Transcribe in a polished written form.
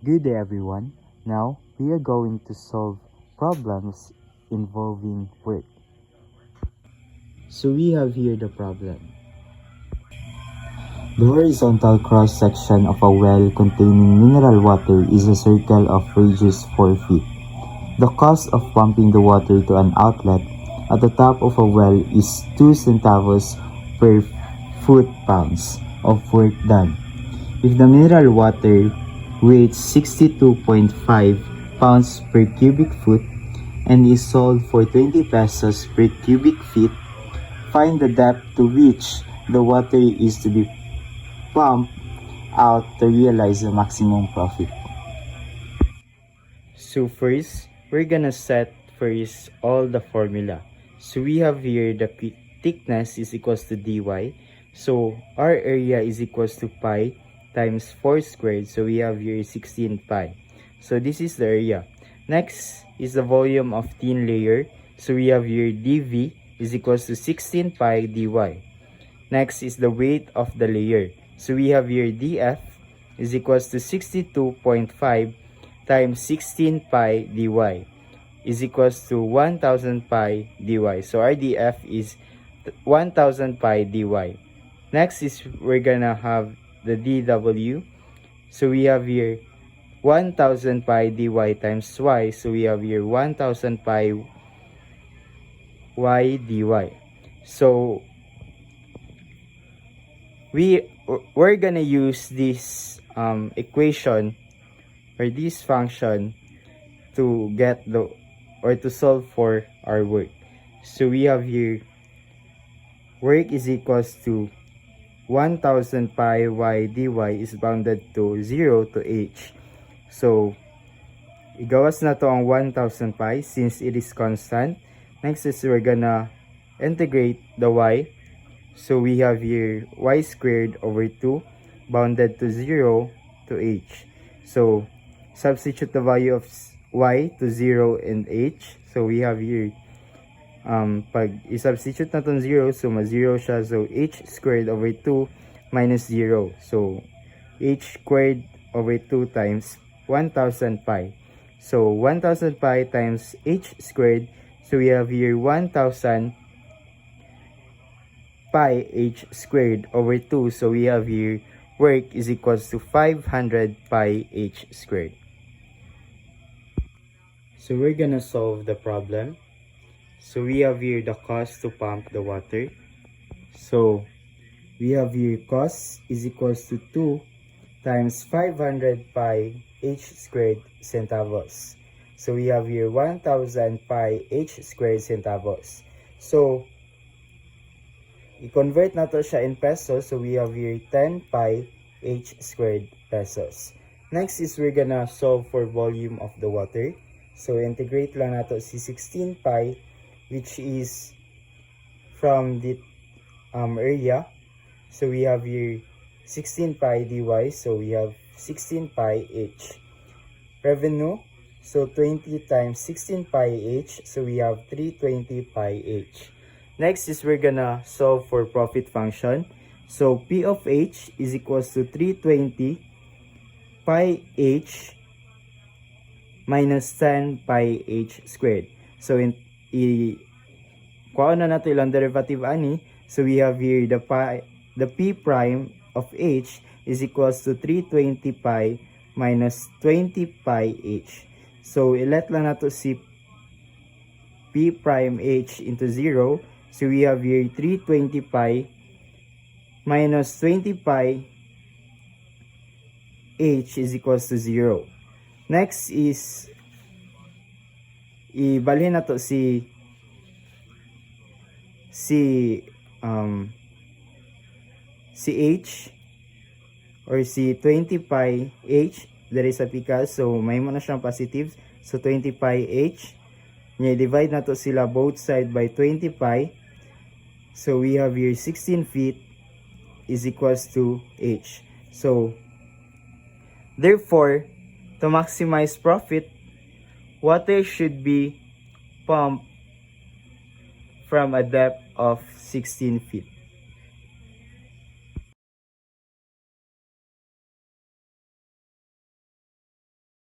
Good day everyone. Now we are going to solve problems involving work. So we have here the problem. The horizontal cross-section of a well containing mineral water is a circle of radius 4 feet. The cost of pumping the water to an outlet at the top of a well is 2 centavos per foot-pounds of work done. If the mineral water weighs 62.5 pounds per cubic foot and is sold for 20 pesos per cubic feet, find the depth to which the water is to be pumped out to realize the maximum profit. So first, we're gonna set first all the formula. So we have here the thickness is equals to dy. So our area is equals to pi times 4 squared. So we have here 16 pi. So this is the area. Next is the volume of thin layer. So we have here dv is equals to 16 pi dy. Next is the weight of the layer. So we have here df is equals to 62.5 times 16 pi dy is equals to 1000 pi dy. So our df is 1000 pi dy. Next is we're gonna have the dw. So we have here 1000 pi dy times y. So we have here 1000 pi y dy. So we're gonna use this equation or this function to get the or to solve for our work. So we have here work is equals to 1000 pi y dy is bounded to 0 to h. So igawas na to ang 1000 pi since it is constant. Next is we're gonna integrate the y. So we have here y squared over 2 bounded to 0 to h. So substitute the value of y to 0 and h. So we have here pag i-substitute na itong 0, so ma-0 siya. So h squared over 2 minus 0. So h squared over 2 times 1000 pi. So 1000 pi times h squared. So we have here 1000 pi h squared over 2. So we have here work is equals to 500 pi h squared. So we're gonna solve the problem. So we have here the cost to pump the water. So we have here cost is equals to 2 times 500 pi h squared centavos. So we have here 1000 pi h squared centavos. So i-convert na to siya in pesos. So we have here 10 pi h squared pesos. Next is we're gonna solve for volume of the water. So integrate lang nato si 16 pi, which is from the area. So we have here 16 pi dy. So we have 16 pi h. Revenue, so 20 times 16 pi h. So we have 320 pi h. Next is we're gonna solve for profit function. So P of h is equals to 320 pi h minus 10 pi h squared. So kuha na nato ilang derivative ani. So we have here the p prime of h is equals to 320 pi minus 20 pi h. So ilet lang nato si p prime h into 0. So we have here 320 pi minus 20 pi h is equals to 0. Next is ibalhin na to si h or si 20 pi h there is a pika. So may mo na siyang positives. So 20 pi h. Divide na to sila both side by 20 pi. So we have here 16 feet is equals to h. So therefore, to maximize profit, water should be pumped from a depth of 16 feet.